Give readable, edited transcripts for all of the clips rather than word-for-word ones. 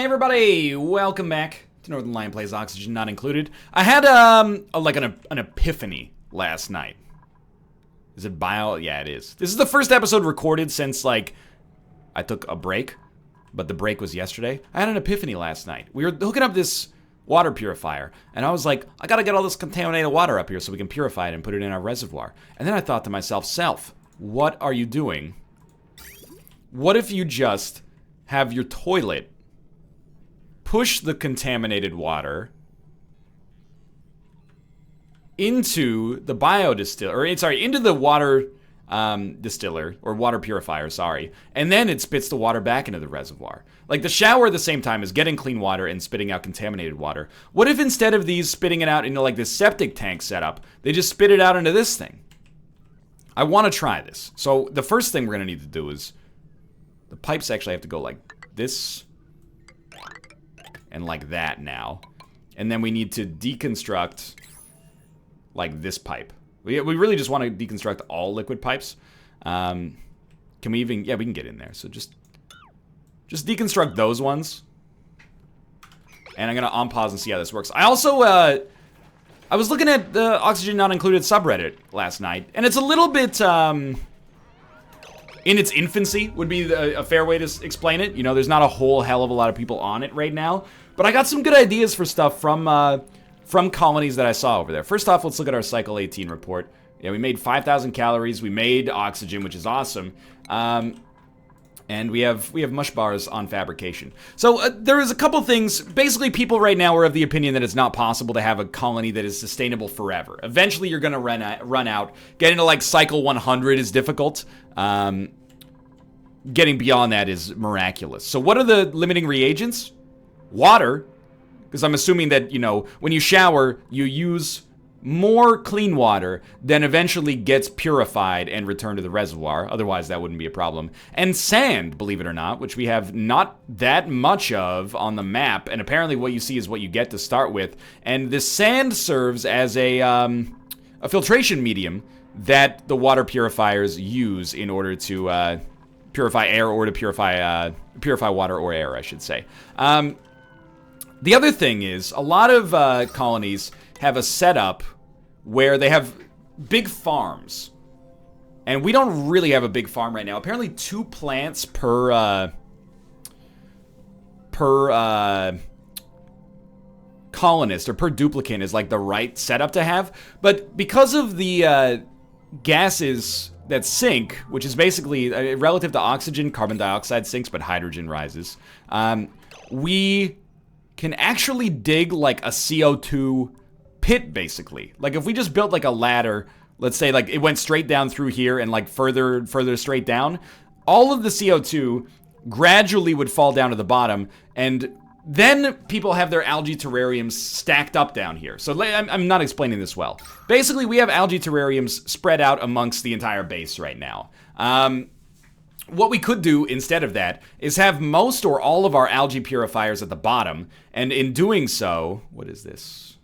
everybody, welcome back to Northern Lion Plays Oxygen Not Included. I had an epiphany last night. Is it bio? Yeah, it is. This is the first episode recorded since, like, I took a break, but the break was yesterday. I had an epiphany last night. We were hooking up this water purifier, and I was like, I gotta get all this contaminated water up here so we can purify it and put it in our reservoir. And then I thought to myself, Self, what are you doing? What if you just have your toilet push the contaminated water into the into the water distiller, or water purifier, sorry, and then it spits the water back into the reservoir. Like, the shower at the same time is getting clean water and spitting out contaminated water. What if instead of these spitting it out into, like, this septic tank setup, they just spit it out into this thing? I want to try this. So the first thing we're going to need to do is, the pipes actually have to go like this and like that now. And then we need to deconstruct like this pipe. We really just want to deconstruct all liquid pipes. Can we even... Yeah, we can get in there. So just deconstruct those ones. And I'm going to on-pause and see how this works. I also, I was looking at the Oxygen Not Included subreddit last night. And it's a little bit, in its infancy would be a fair way to explain it. You know, there's not a whole hell of a lot of people on it right now. But I got some good ideas for stuff from colonies that I saw over there. First off, let's look at our Cycle 18 report. Yeah, we made 5,000 calories. We made oxygen, which is awesome. And we have mush bars on fabrication. So there is a couple things. Basically, people right now are of the opinion that it's not possible to have a colony that is sustainable forever. Eventually, you're going to run out. Getting to, like, Cycle 100 is difficult. Getting beyond that is miraculous. So what are the limiting reagents? Water. Because I'm assuming that, you know, when you shower, you use more clean water than eventually gets purified and returned to the reservoir. Otherwise, that wouldn't be a problem. And sand, believe it or not, which we have not that much of on the map. And apparently what you see is what you get to start with. And the sand serves as a filtration medium that the water purifiers use in order to purify air, or to purify water or air, I should say. The other thing is, a lot of colonies have a setup where they have big farms. And we don't really have a big farm right now. Apparently 2 plants per colonist, or per duplicant, is like the right setup to have. But because of the gases that sink, which is basically, relative to oxygen, carbon dioxide sinks, but hydrogen rises, we can actually dig like a CO2 pit, basically. Like, if we just built like a ladder, let's say like it went straight down through here and like further straight down, all of the CO2 gradually would fall down to the bottom, and then people have their algae terrariums stacked up down here. So I'm not explaining this well. Basically, we have algae terrariums spread out amongst the entire base right now. What we could do instead of that is have most or all of our algae purifiers at the bottom, and in doing so... What is this?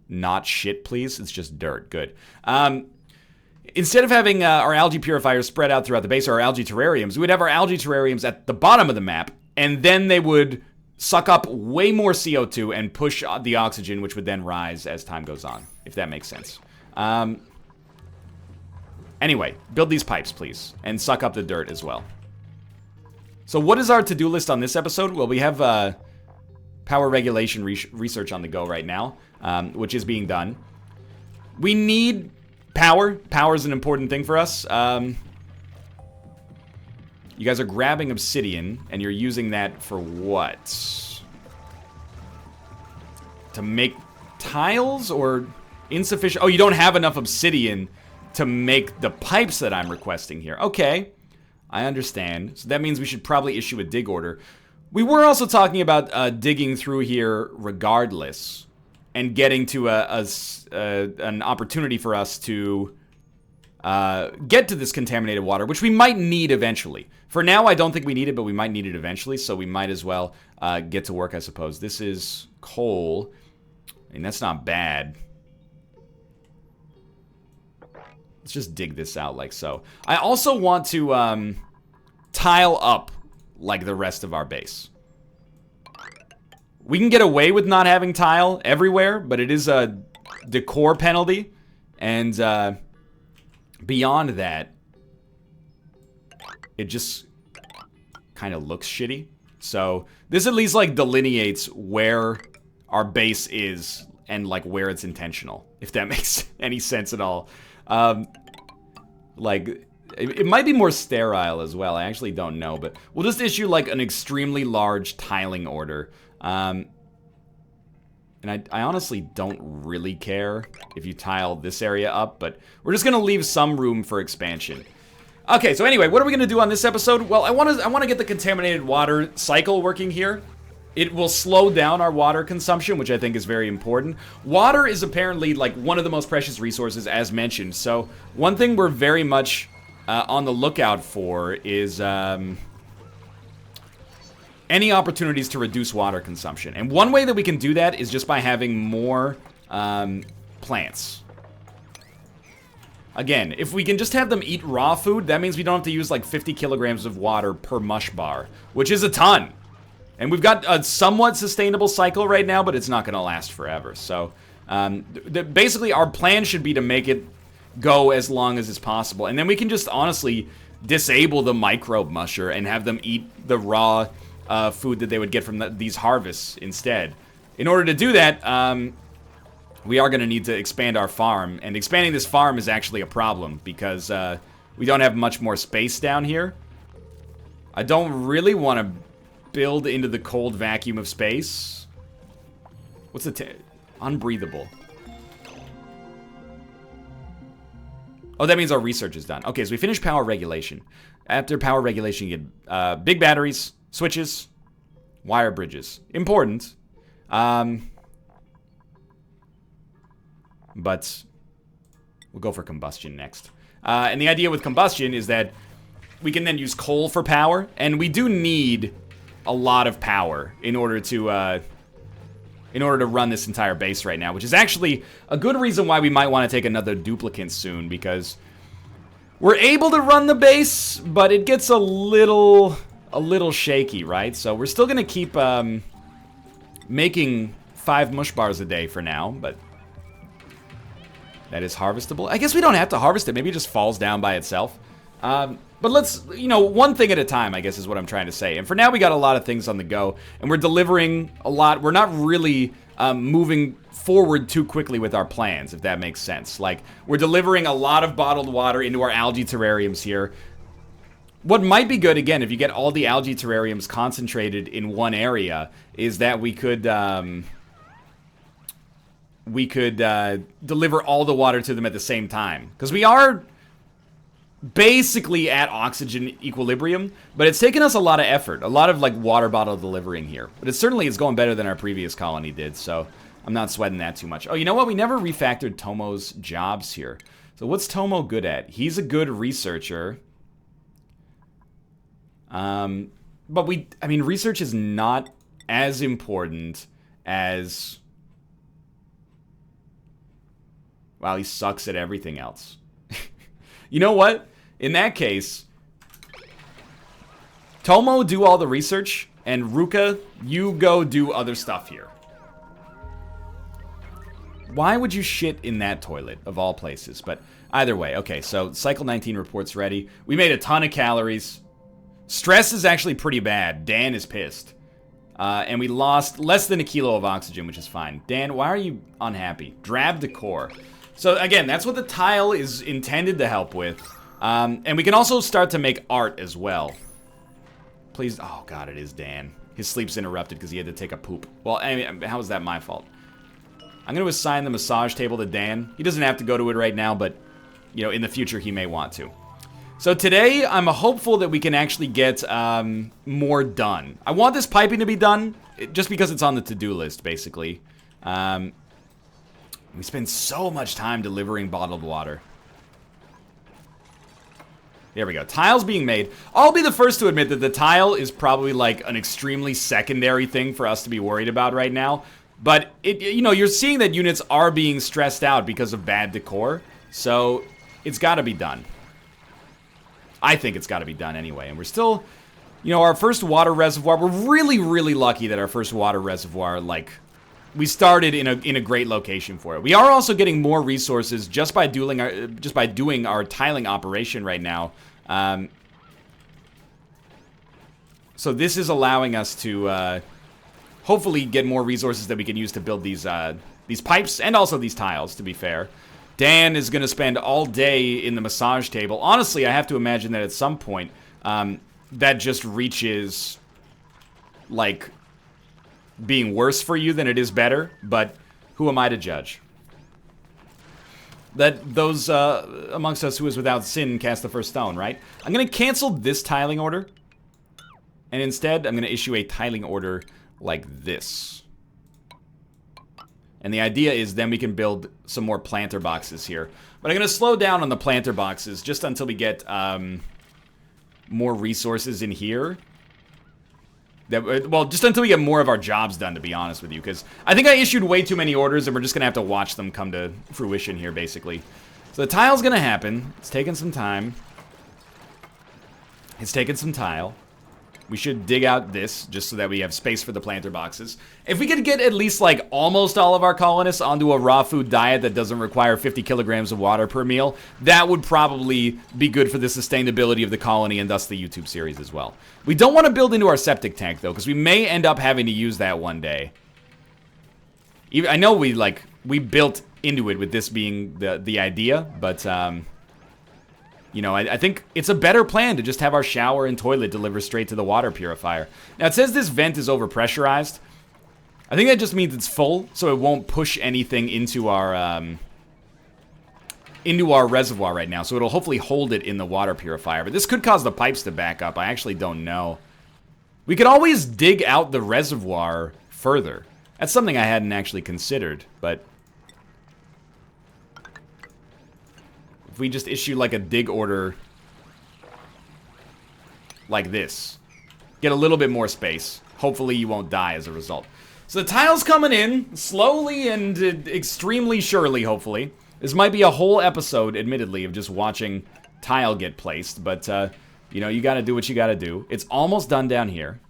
Not shit, please. It's just dirt. Good. Instead of having our algae purifiers spread out throughout the base, or our algae terrariums, we would have our algae terrariums at the bottom of the map, and then they would suck up way more CO2 and push the oxygen, which would then rise as time goes on, if that makes sense. Anyway, build these pipes, please, and suck up the dirt as well. So what is our to-do list on this episode? Well, we have power regulation research on the go right now, which is being done. We need power. Power is an important thing for us. You guys are grabbing obsidian, and you're using that for what? To make tiles, or insufficient? Oh, you don't have enough obsidian to make the pipes that I'm requesting here. Okay, I understand. So that means we should probably issue a dig order. We were also talking about digging through here regardless, and getting to an opportunity for us to get to this contaminated water, which we might need eventually. For now, I don't think we need it, but we might need it eventually, so we might as well get to work, I suppose. This is coal. I mean, that's not bad. Let's just dig this out like so. I also want to tile up like the rest of our base. We can get away with not having tile everywhere, but it is a decor penalty. And beyond that, it just kind of looks shitty. So this at least like delineates where our base is and like where it's intentional, if that makes any sense at all. Like it might be more sterile as well. I actually don't know, but we'll just issue like an extremely large tiling order. And I honestly don't really care if you tile this area up, but we're just gonna leave some room for expansion. Okay, so anyway, what are we gonna do on this episode? Well, I wanna get the contaminated water cycle working here. It will slow down our water consumption, which I think is very important. Water is apparently like one of the most precious resources, as mentioned. So one thing we're very much on the lookout for is any opportunities to reduce water consumption. And one way that we can do that is just by having more plants. Again, if we can just have them eat raw food, that means we don't have to use like 50 kilograms of water per mush bar, which is a ton. And we've got a somewhat sustainable cycle right now, but it's not going to last forever. So basically our plan should be to make it go as long as it's possible. And then we can just honestly disable the microbe musher and have them eat the raw food that they would get from these harvests instead. In order to do that, we are going to need to expand our farm. And expanding this farm is actually a problem because we don't have much more space down here. I don't really want to build into the cold vacuum of space. What's the unbreathable? Oh, that means our research is done. Okay, so we finished power regulation. After power regulation, you get big batteries, switches, wire bridges. Important. But we'll go for combustion next. And the idea with combustion is that we can then use coal for power, and we do need a lot of power in order to run this entire base right now, which is actually a good reason why we might want to take another duplicant soon, because we're able to run the base, but it gets a little shaky, right? So we're still gonna keep making 5 mush bars a day for now, but that is harvestable. I guess we don't have to harvest it. Maybe it just falls down by itself. But let's, one thing at a time, I guess is what I'm trying to say. And for now, we got a lot of things on the go, and we're delivering a lot. We're not really moving forward too quickly with our plans, if that makes sense. Like, we're delivering a lot of bottled water into our algae terrariums here. What might be good, again, if you get all the algae terrariums concentrated in one area, is that we could deliver all the water to them at the same time. Because we are basically at oxygen equilibrium, but it's taken us a lot of effort, a lot of like water bottle delivering here. But it certainly is going better than our previous colony did, so I'm not sweating that too much. Oh, you know what? We never refactored Tomo's jobs here. So what's Tomo good at? He's a good researcher. But research is not as important as... Wow, he sucks at everything else. You know what? In that case, Tomo, do all the research, and Ruka, you go do other stuff here. Why would you shit in that toilet, of all places? But either way, okay, so Cycle 19 report's ready. We made a ton of calories. Stress is actually pretty bad. Dan is pissed. And we lost less than 1 kilo of oxygen, which is fine. Dan, why are you unhappy? Drab decor. So again, that's what the tile is intended to help with. And we can also start to make art as well. Please, oh god, it is Dan. His sleep's interrupted because he had to take a poop. Well, I mean, how is that my fault? I'm going to assign the massage table to Dan. He doesn't have to go to it right now, but, in the future he may want to. So today, I'm hopeful that we can actually get more done. I want this piping to be done, just because it's on the to-do list, basically. We spend so much time delivering bottled water. There we go. Tile's being made. I'll be the first to admit that the tile is probably like an extremely secondary thing for us to be worried about right now. But, you're seeing that units are being stressed out because of bad decor. So, it's got to be done. I think it's got to be done anyway. And we're still You know, our first water reservoir, we're really, really lucky that our first water reservoir, like, we started in a great location for it. We are also getting more resources just by doing our tiling operation right now. So this is allowing us to hopefully get more resources that we can use to build these pipes and also these tiles, to be fair. Dan is going to spend all day in the massage table. Honestly, I have to imagine that at some point, that just reaches, like, being worse for you than it is better, but who am I to judge? That those amongst us who is without sin cast the first stone, right? I'm going to cancel this tiling order, and instead I'm going to issue a tiling order like this. And the idea is then we can build some more planter boxes here. But I'm going to slow down on the planter boxes just until we get more resources in here. Well, just until we get more of our jobs done, to be honest with you. Because I think I issued way too many orders, and we're just going to have to watch them come to fruition here, basically. So the tile's going to happen. It's taking some time. It's taking some tile. We should dig out this, just so that we have space for the planter boxes. If we could get at least, like, almost all of our colonists onto a raw food diet that doesn't require 50 kilograms of water per meal, that would probably be good for the sustainability of the colony and thus the YouTube series as well. We don't want to build into our septic tank, though, because we may end up having to use that one day. I know we built into it with this being the idea, but, you know, I think it's a better plan to just have our shower and toilet deliver straight to the water purifier. Now, it says this vent is overpressurized. I think that just means it's full, so it won't push anything into our reservoir right now. So it'll hopefully hold it in the water purifier. But this could cause the pipes to back up. I actually don't know. We could always dig out the reservoir further. That's something I hadn't actually considered, but if we just issue, like, a dig order like this, get a little bit more space. Hopefully you won't die as a result. So the tile's coming in, slowly and extremely surely, hopefully. This might be a whole episode, admittedly, of just watching tile get placed, but, you know, you gotta do what you gotta do. It's almost done down here.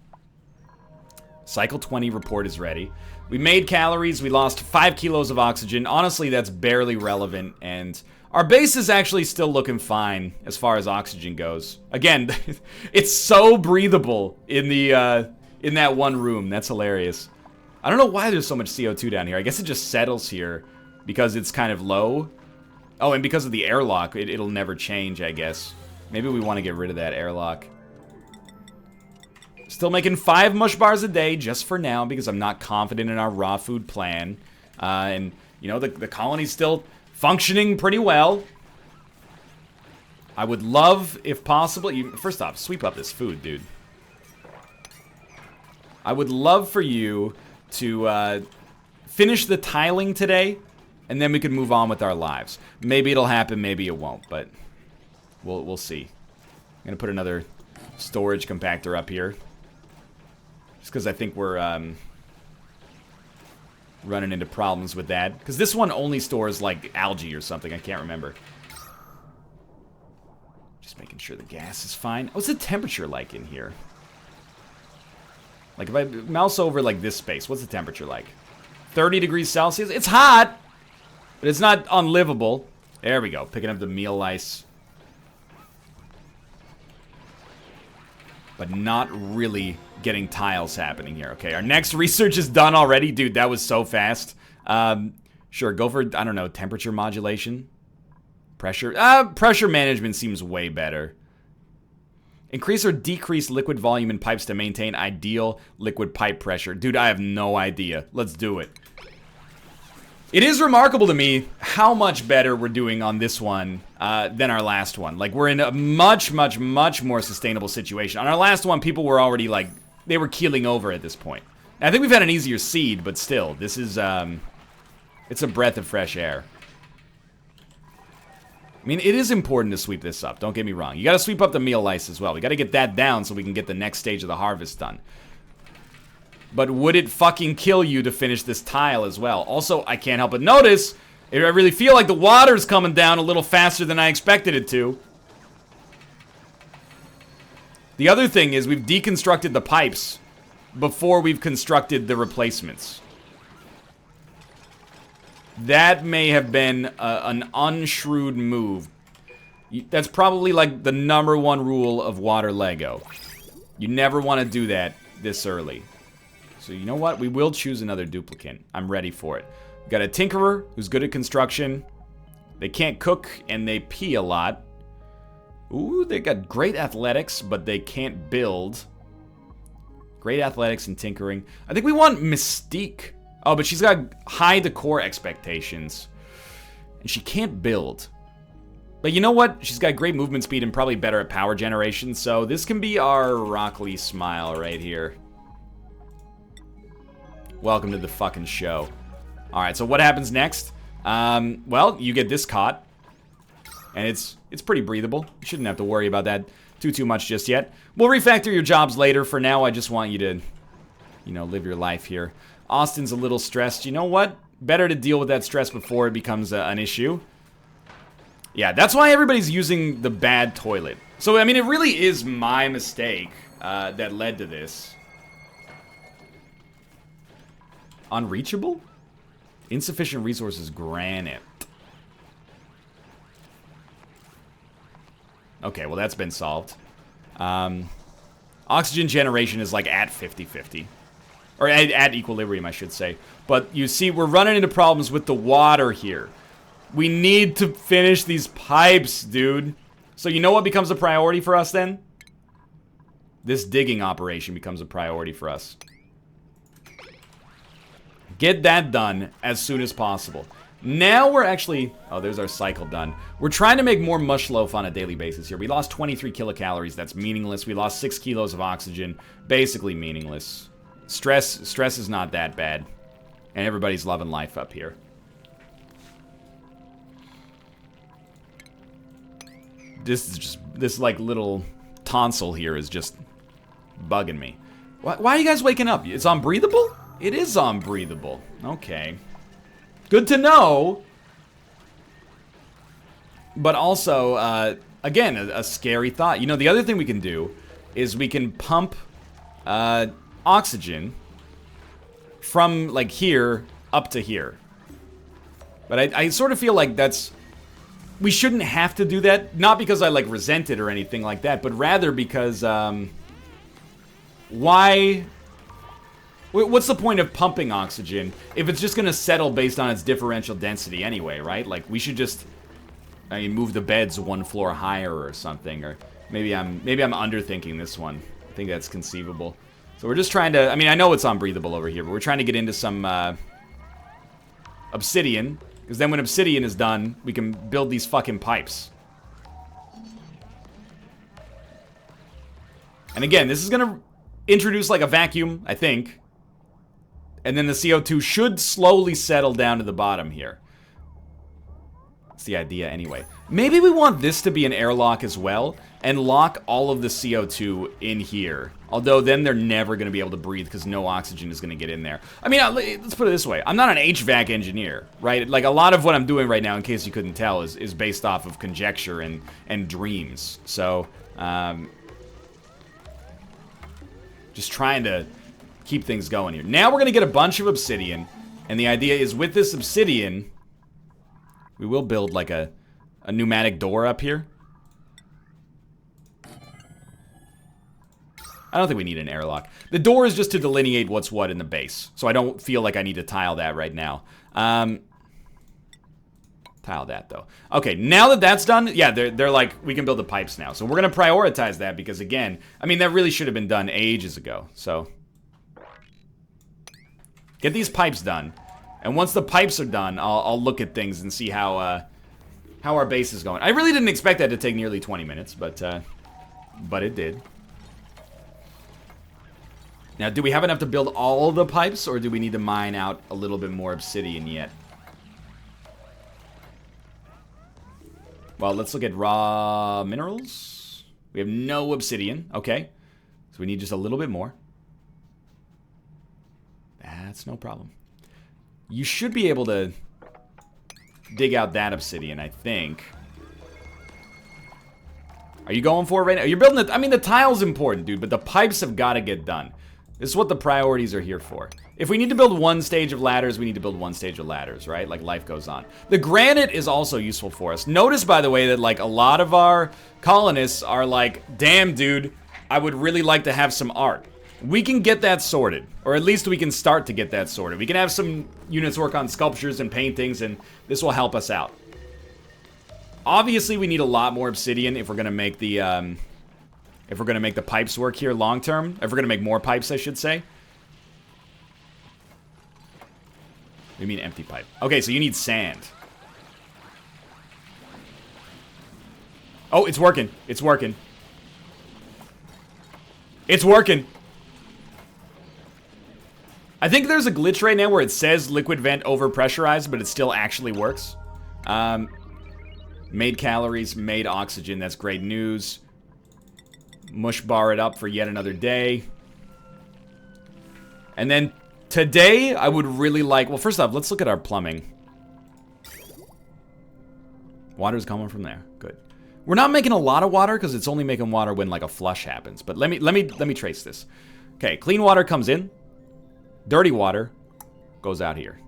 Cycle 20 report is ready. We made calories, we lost 5 kilos of oxygen. Honestly, that's barely relevant, and our base is actually still looking fine as far as oxygen goes. Again, it's so breathable in the in that one room. That's hilarious. I don't know why there's so much CO2 down here. I guess it just settles here because it's kind of low. Oh, and because of the airlock, it'll never change, I guess. Maybe we want to get rid of that airlock. Still making 5 mush bars a day just for now because I'm not confident in our raw food plan. And, you know, the colony's still functioning pretty well. I would love, if possible, first off, sweep up this food, dude. I would love for you to finish the tiling today, and then we can move on with our lives. Maybe it'll happen, maybe it won't, but we'll see. I'm gonna put another storage compactor up here, just because I think we're running into problems with that. Because this one only stores, like, algae or something. I can't remember. Just making sure the gas is fine. What's the temperature like in here? Like, if I mouse over, like, this space, what's the temperature like? 30 degrees Celsius? It's hot! But it's not unlivable. There we go. Picking up the meal lice. But not really getting tiles happening here. Okay, our next research is done already. Dude, that was so fast. Sure, go for, I don't know, temperature modulation? Pressure? Pressure management seems way better. Increase or decrease liquid volume in pipes to maintain ideal liquid pipe pressure. Dude, I have no idea. Let's do it. It is remarkable to me how much better we're doing on this one than our last one. Like, we're in a much, much, much more sustainable situation. On our last one, people were already, like, they were keeling over at this point. And I think we've had an easier seed, but still, this is, it's a breath of fresh air. I mean, it is important to sweep this up, don't get me wrong. You gotta sweep up the meal lice as well. We gotta get that down so we can get the next stage of the harvest done. But would it fucking kill you to finish this tile as well? Also, I can't help but notice, I really feel like the water's coming down a little faster than I expected it to. The other thing is we've deconstructed the pipes before we've constructed the replacements. That may have been an unshrewd move. That's probably like the #1 rule of water Lego. You never want to do that this early. So you know what? We will choose another duplicant. I'm ready for it. We've got a tinkerer who's good at construction. They can't cook and they pee a lot. Ooh, they got great athletics, but they can't build. Great athletics and tinkering. I think we want Mystique. Oh, but she's got high decor expectations. And she can't build. But you know what? She's got great movement speed and probably better at power generation. So this can be our Rockley smile right here. Welcome to the fucking show. Alright, so what happens next? Well, you get this cot. And it's pretty breathable. You shouldn't have to worry about that too much just yet. We'll refactor your jobs later. For now, I just want you to, you know, live your life here. Austin's a little stressed. You know what? Better to deal with that stress before it becomes an issue. Yeah, that's why everybody's using the bad toilet. So, I mean, it really is my mistake that led to this. Unreachable? Insufficient resources, granite. Okay, well, that's been solved. Oxygen generation is like at 50-50. Or at equilibrium, I should say. But you see, we're running into problems with the water here. We need to finish these pipes, dude. So you know what becomes a priority for us then? This digging operation becomes a priority for us. Get that done as soon as possible. Now we're actually... Oh, there's our cycle done. We're trying to make more mush loaf on a daily basis here. We lost 23 kilocalories. That's meaningless. We lost 6 kilos of oxygen. Basically meaningless. Stress is not that bad. And everybody's loving life up here. This is just... This, like, little tonsil here is just bugging me. Why are you guys waking up? It's unbreathable? It is unbreathable. Okay. Good to know. But also, again, a scary thought. You know, the other thing we can do is we can pump oxygen from, like, here up to here. But I sort of feel like that's... We shouldn't have to do that. Not because I, like, resent it or anything like that, but rather because, why... What's the point of pumping oxygen if it's just going to settle based on its differential density anyway, right? Like, we should just, I mean, move the beds 1 floor higher or something. Or maybe I'm underthinking this one. I think that's conceivable. So we're just trying to, I mean, I know it's unbreathable over here, but we're trying to get into some obsidian. Because then when obsidian is done, we can build these fucking pipes. And again, this is going to introduce like a vacuum, I think. And then the CO2 should slowly settle down to the bottom here. That's the idea anyway. Maybe we want this to be an airlock as well, and lock all of the CO2 in here. Although then they're never going to be able to breathe because no oxygen is going to get in there. I mean, let's put it this way. I'm not an HVAC engineer, right? Like, a lot of what I'm doing right now, in case you couldn't tell, is based off of conjecture and dreams. So, just trying to keep things going here. Now we're going to get a bunch of obsidian. And the idea is with this obsidian, we will build like a pneumatic door up here. I don't think we need an airlock. The door is just to delineate what's what in the base. So I don't feel like I need to tile that right now. Tile that, though. Okay, now that that's done, yeah, they're like, we can build the pipes now. So we're going to prioritize that because, again, I mean, that really should have been done ages ago. So... Get these pipes done, and once the pipes are done, I'll look at things and see how our base is going. I really didn't expect that to take nearly 20 minutes, but it did. Now, do we have enough to build all the pipes, or do we need to mine out a little bit more obsidian yet? Well, let's look at raw minerals. We have no obsidian. Okay, so we need just a little bit more. That's no problem. You should be able to dig out that obsidian, I think. Are you going for it right now? You're building it. I mean, the tile's important, dude, but the pipes have got to get done. This is what the priorities are here for. If we need to build one stage of ladders, we need to build one stage of ladders, right? Like, life goes on. The granite is also useful for us. Notice, by the way, that, like, a lot of our colonists are like, damn, dude, I would really like to have some art. We can get that sorted, or at least we can start to get that sorted. We can have some units work on sculptures and paintings, and this will help us out. Obviously, we need a lot more obsidian if we're gonna make the pipes work here long term. If we're gonna make more pipes, I should say. We mean empty pipe. Okay, so you need sand. Oh, it's working. It's working. It's working. I think there's a glitch right now where it says liquid vent over pressurized, but it still actually works. Made calories, made oxygen. That's great news. Mush bar it up for yet another day. And then today, I would really like... Well, first off, let's look at our plumbing. Water's coming from there. Good. We're not making a lot of water because it's only making water when like a flush happens. But let me trace this. Okay, clean water comes in. Dirty water goes out here.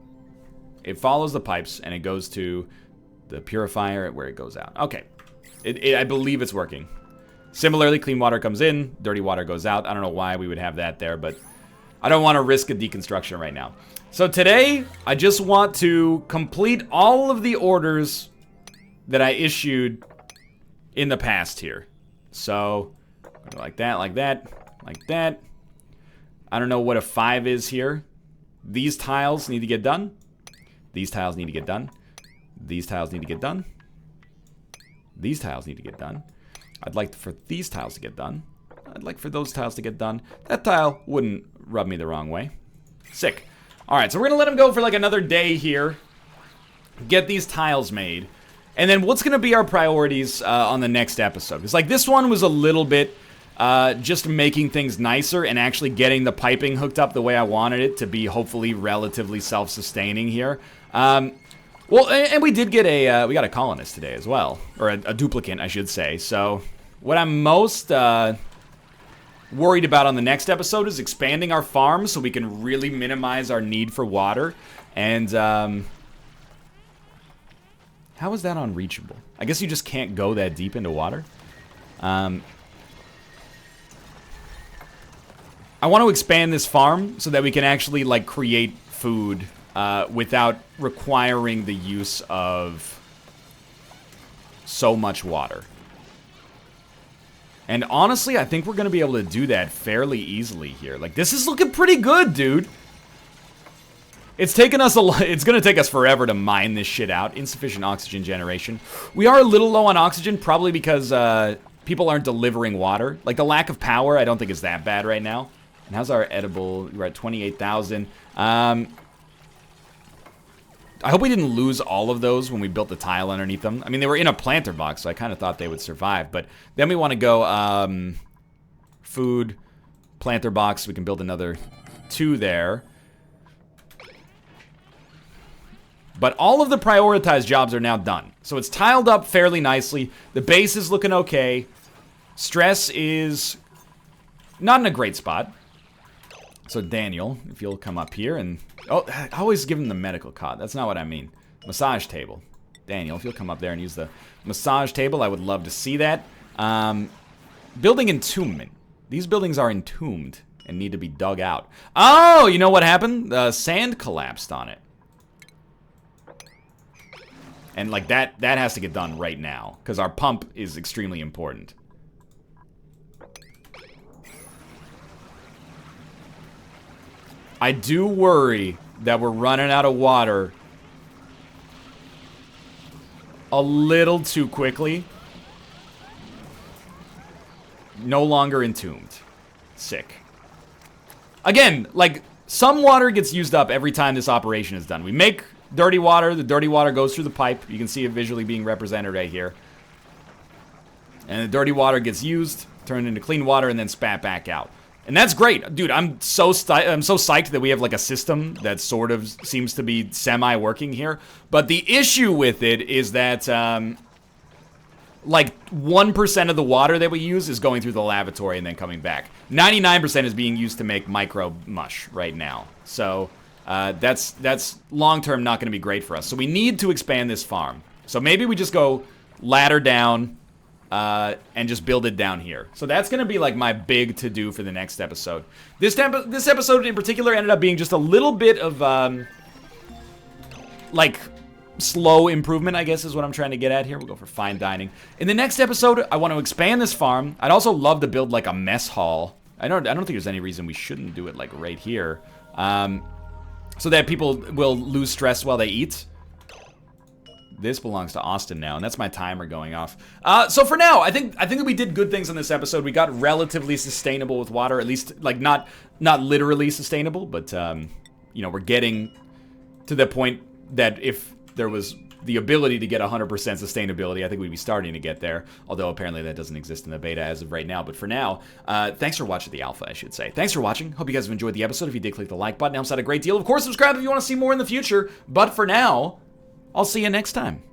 It follows the pipes and it goes to the purifier where it goes out. Okay. I believe it's working. Similarly, clean water comes in, dirty water goes out. I don't know why we would have that there, but I don't want to risk a deconstruction right now. So today, I just want to complete all of the orders that I issued in the past here. So, like that, like that, like that. I don't know what a 5 is here. These tiles need to get done. These tiles need to get done. These tiles need to get done. These tiles need to get done. I'd like for these tiles to get done. I'd like for those tiles to get done. That tile wouldn't rub me the wrong way. Sick. Alright, so we're gonna let him go for like another day here. Get these tiles made. And then what's gonna be our priorities on the next episode? Because like this one was a little bit just making things nicer and actually getting the piping hooked up the way I wanted it to be hopefully relatively self-sustaining here. Well, and we did get we got a colonist today as well. Or a duplicant, I should say. So, what I'm most worried about on the next episode is expanding our farm so we can really minimize our need for water. And, how is that unreachable? I guess you just can't go that deep into water. I want to expand this farm so that we can actually, like, create food without requiring the use of so much water. And honestly, I think we're going to be able to do that fairly easily here. Like, this is looking pretty good, dude. It's taken us it's going to take us forever to mine this shit out. Insufficient oxygen generation. We are a little low on oxygen, probably because people aren't delivering water. Like, the lack of power, I don't think is that bad right now. And how's our edible? We're at 28,000. I hope we didn't lose all of those when we built the tile underneath them. I mean, they were in a planter box, so I kind of thought they would survive. But then we want to go food, planter box. We can build another 2 there. But all of the prioritized jobs are now done. So it's tiled up fairly nicely. The base is looking okay. Stress is not in a great spot. So Daniel, if you'll come up here and... Oh, I always give him the medical cot. That's not what I mean. Massage table. Daniel, if you'll come up there and use the massage table, I would love to see that. Building entombment. These buildings are entombed and need to be dug out. Oh, you know what happened? The sand collapsed on it. And like that has to get done right now because our pump is extremely important. I do worry that we're running out of water a little too quickly. No longer entombed. Sick. Again, like, some water gets used up every time this operation is done. We make dirty water. The dirty water goes through the pipe. You can see it visually being represented right here. And the dirty water gets used, turned into clean water, and then spat back out. And that's great. Dude, I'm so psyched that we have like a system that sort of seems to be semi-working here. But the issue with it is that like 1% of the water that we use is going through the lavatory and then coming back. 99% is being used to make micro mush right now. So that's long-term not going to be great for us. So we need to expand this farm. So maybe we just go ladder down and just build it down here. So that's going to be like my big to-do for the next episode. This episode in particular ended up being just a little bit of like slow improvement, I guess is what I'm trying to get at here. We'll go for fine dining. In the next episode, I want to expand this farm. I'd also love to build like a mess hall. I don't think there's any reason we shouldn't do it like right here. So that people will lose stress while they eat. This belongs to Austin now, and that's my timer going off. So for now, I think that we did good things on this episode. We got relatively sustainable with water, at least like not literally sustainable, but you know, we're getting to the point that if there was the ability to get 100% sustainability, I think we'd be starting to get there. Although apparently that doesn't exist in the beta as of right now. But for now, thanks for watching the alpha, I should say. Thanks for watching. Hope you guys have enjoyed the episode. If you did, click the like button. It helps out a great deal. Of course, subscribe if you want to see more in the future. But for now, I'll see you next time.